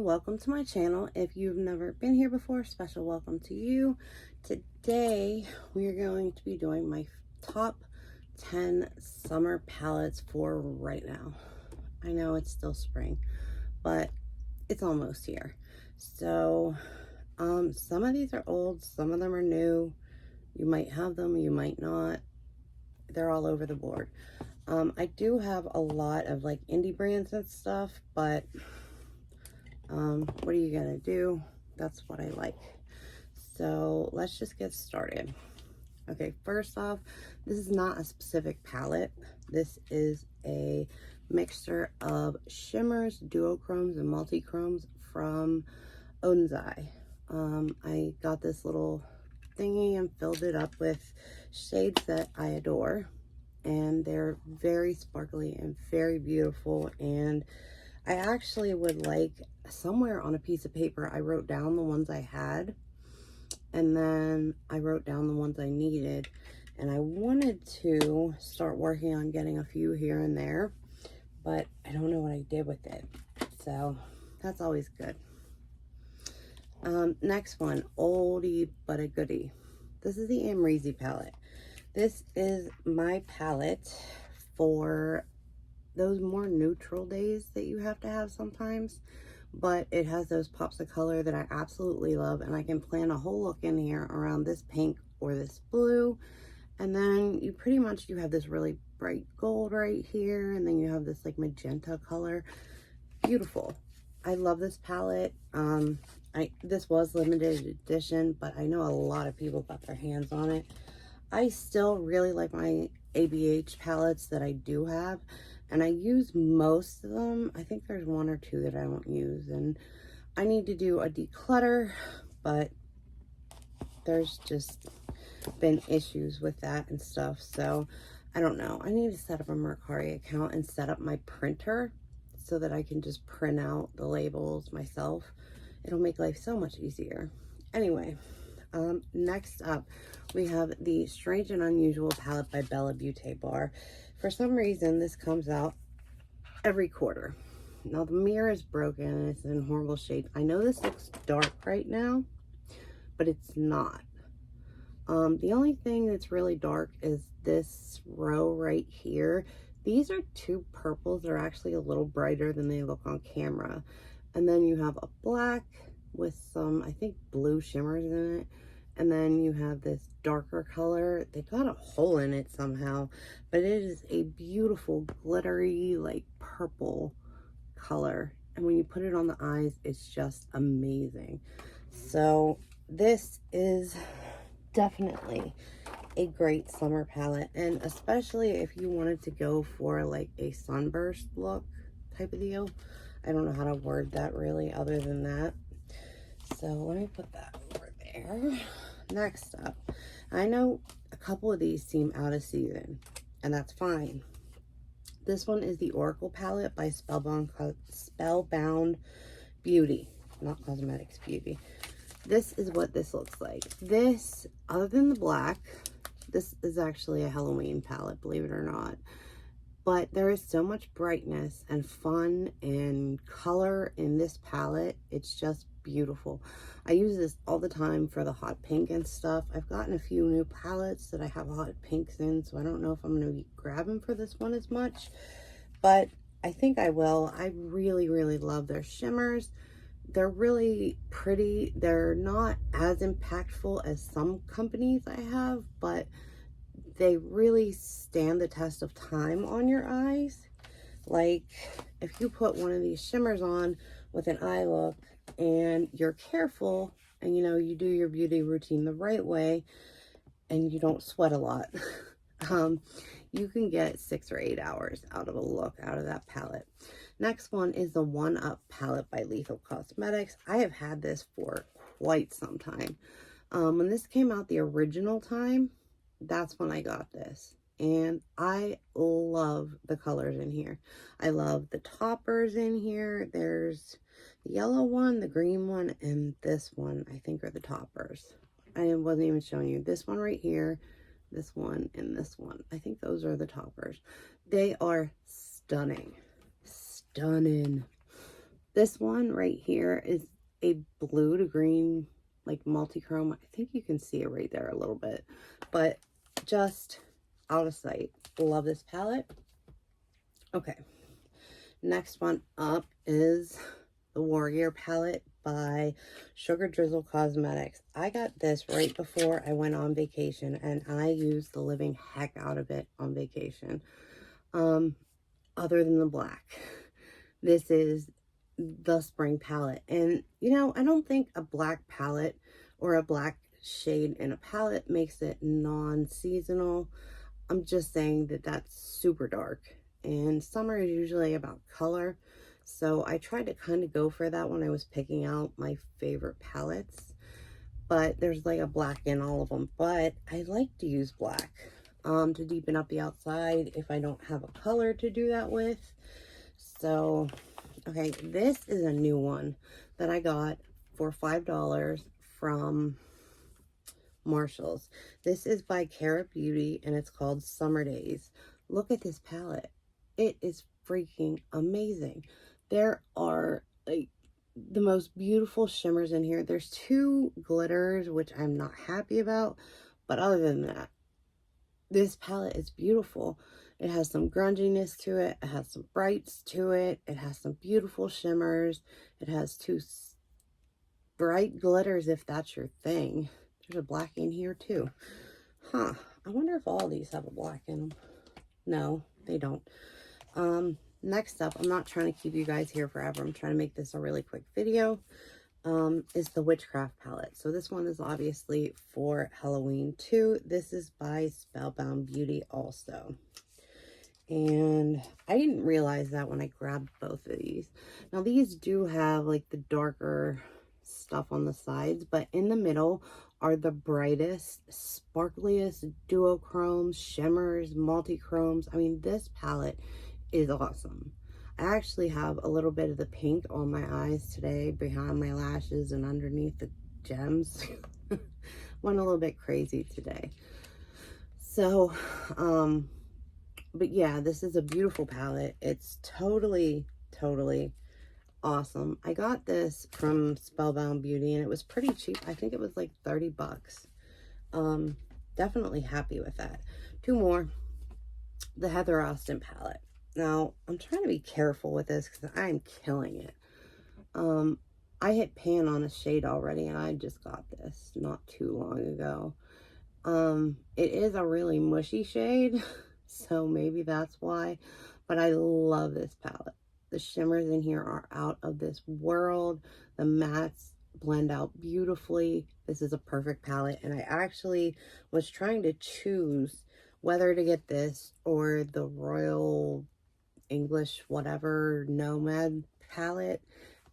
welcome to my channel. If you've never been here before, special welcome to you. Today we are going to be doing my top 10 summer palettes for right now. I know it's still spring, but it's almost here. So some of these are old, some of them are new. You might have them, you might not. They're all over the board. I do have a lot of like indie brands and stuff, but what are you gonna do? That's what I like. So let's just get started. Okay, first off, this is not a specific palette. This is a mixture of shimmers, duochromes, and multi-chromes from oden'seye. I got this little thingy and filled it up with shades that I adore, and they're very sparkly and very beautiful. And I actually would like, somewhere on a piece of paper, I wrote down the ones I had, and then I wrote down the ones I needed, and I wanted to start working on getting a few here and there, but I don't know what I did with it, so that's always good. Next one, oldie but a goodie. This is the Amrezy palette. This is my palette for those more neutral days that you have to have sometimes, but it has those pops of color that I absolutely love, and I can plan a whole look in here around this pink or this blue. And then you pretty much, you have this really bright gold right here, and then you have this like magenta color. Beautiful. I love this palette. This was limited edition, but I know a lot of people got their hands on it. I still really like my ABH palettes that I do have, and I use most of them. I think there's one or two that I don't use, and I need to do a declutter, but there's just been issues with that and stuff, so I don't know. I need to set up a Mercari account and set up my printer so that I can just print out the labels myself. It'll make life so much easier. Anyway, next up, we have the Strange and Unusual palette by Bella Beauté Bar. For some reason, this comes out every quarter. Now, the mirror is broken and it's in horrible shape. I know this looks dark right now, but it's not. The only thing that's really dark is this row right here. These are two purples that are actually a little brighter than they look on camera. And then you have a black with some, I think, blue shimmers in it. And then you have this darker color. They got a hole in it somehow, but it is a beautiful, glittery, like purple color. And when you put it on the eyes, it's just amazing. So this is definitely a great summer palette, and especially if you wanted to go for like a sunburst look type of deal. I don't know how to word that really other than that. So let me put that over there. Next up, I know a couple of these seem out of season, and that's fine. This one is the Oracle palette by Spellbound Beauty, not Cosmetics Beauty. This is what this looks like. This, other than the black, this is actually a Halloween palette, believe it or not. But there is so much brightness and fun and color in this palette. It's just beautiful. I use this all the time for the hot pink and stuff. I've gotten a few new palettes that I have hot pinks in, so I don't know if I'm going to be grabbing for this one as much, but I think I will. I really, really love their shimmers. They're really pretty. They're not as impactful as some companies I have, but they really stand the test of time on your eyes. Like, if you put one of these shimmers on with an eye look and you're careful and, you know, you do your beauty routine the right way and you don't sweat a lot, you can get 6 or 8 hours out of a look out of that palette. Next one is the One Up palette by Lethal Cosmetics. I have had this for quite some time. When this came out the original time, that's when I got this, and I love the colors in here. I love the toppers in here. There's the yellow one, the green one, and this one I think are the toppers. I wasn't even showing you this one right here, this one, and this one. I think those are the toppers. They are stunning. Stunning. This one right here is a blue to green, like multi-chrome. I think you can see it right there a little bit, but just out of sight. Love this palette. Okay, next one up is the Warrior palette by Sugar Drizzle Cosmetics. I got this right before I went on vacation, and I used the living heck out of it on vacation. Other than the black, this is the spring palette. And you know, I don't think a black palette or a black shade in a palette makes it non-seasonal. I'm just saying that that's super dark, and summer is usually about color, so I tried to kind of go for that when I was picking out my favorite palettes. But there's like a black in all of them, but I like to use black to deepen up the outside if I don't have a color to do that with. So okay, this is a new one that I got for $5 from Marshall's. This is by Cara Beauty, and it's called Summer Days. Look at this palette. It is freaking amazing. There are like the most beautiful shimmers in here. There's 2 glitters, which I'm not happy about, but other than that, this palette is beautiful. It has some grunginess to it. It has some brights to it. It has some beautiful shimmers. It has 2 bright glitters if that's your thing. There's a black in here too. Huh. I wonder if all these have a black in them. No, they don't. Next up, I'm not trying to keep you guys here forever. I'm trying to make this a really quick video. Is the Witchcraft palette. So this one is obviously for Halloween too. This is by Spellbound Beauty also. And I didn't realize that when I grabbed both of these. Now these do have like the darker stuff on the sides, but in the middle are the brightest, sparkliest duochromes, shimmers, multi-chromes. I mean, this palette is awesome. I actually have a little bit of the pink on my eyes today, behind my lashes and underneath the gems. Went a little bit crazy today. So, but yeah, this is a beautiful palette. It's totally awesome. I got this from Spellbound Beauty, and it was pretty cheap. I think it was like 30 bucks. Definitely happy with that. 2 more. The Heather Austin palette. Now, I'm trying to be careful with this because I'm killing it. I hit pan on a shade already, and I just got this not too long ago. It is a really mushy shade, so maybe that's why, but I love this palette. The shimmers in here are out of this world. The mattes blend out beautifully. This is a perfect palette, and I actually was trying to choose whether to get this or the Royal English whatever Nomad palette.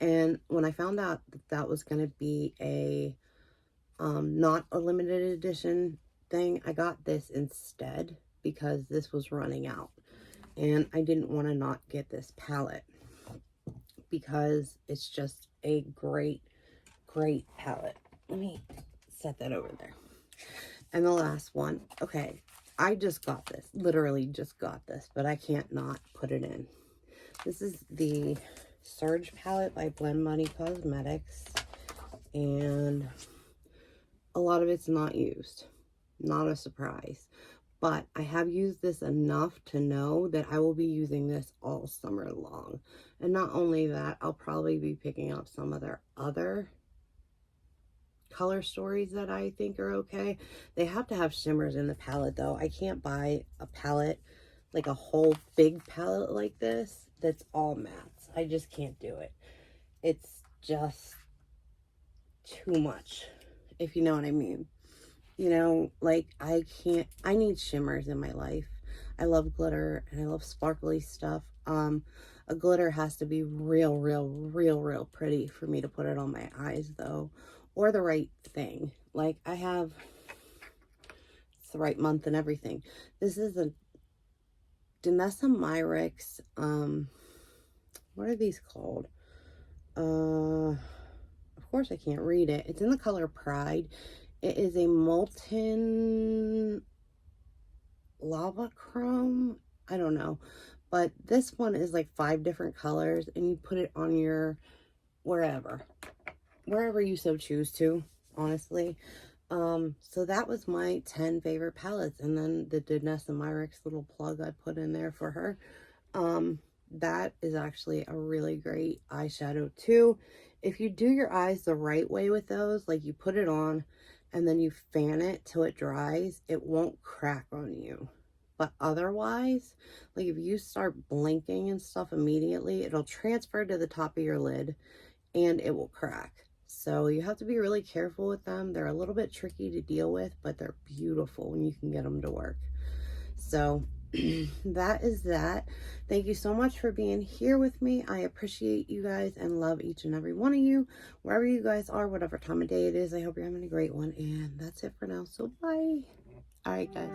And when I found out that that was going to be a not a limited edition thing, I got this instead because this was running out, and I didn't want to not get this palette because it's just a great palette. Let me set that over there. And the last one, okay, I just got this, literally just got this, but I can't not put it in. This is the Surge palette by Blend Money Cosmetics, and a lot of it's not used. Not a surprise. But I have used this enough to know that I will be using this all summer long. And not only that, I'll probably be picking up some of their other color stories that I think are okay. They have to have shimmers in the palette though. I can't buy a palette, like a whole big palette like this, that's all mattes. I just can't do it. It's just too much, if you know what I mean. You know, like I need shimmers in my life. I love glitter and I love sparkly stuff. A glitter has to be real pretty for me to put it on my eyes though, or the right thing. Like I have, it's the right month and everything. This is a Danessa Myricks, what are these called? Of course I can't read it. It's in the color Pride. It is a molten lava chrome. I don't know, but this one is like 5 different colors, and you put it on your wherever you so choose to, honestly. So that was my 10 favorite palettes, and then the Didness and Myricks little plug I put in there for her. That is actually a really great eyeshadow too. If you do your eyes the right way with those, like you put it on and then you fan it till it dries, it won't crack on you. But otherwise, like if you start blinking and stuff immediately, it'll transfer to the top of your lid and it will crack. So you have to be really careful with them. They're a little bit tricky to deal with, but they're beautiful when you can get them to work. So that is that. Thank you so much for being here with me. I appreciate you guys and love each and every one of you, wherever you guys are, whatever time of day it is. I hope you're having a great one, and that's it for now. So bye. All right, guys.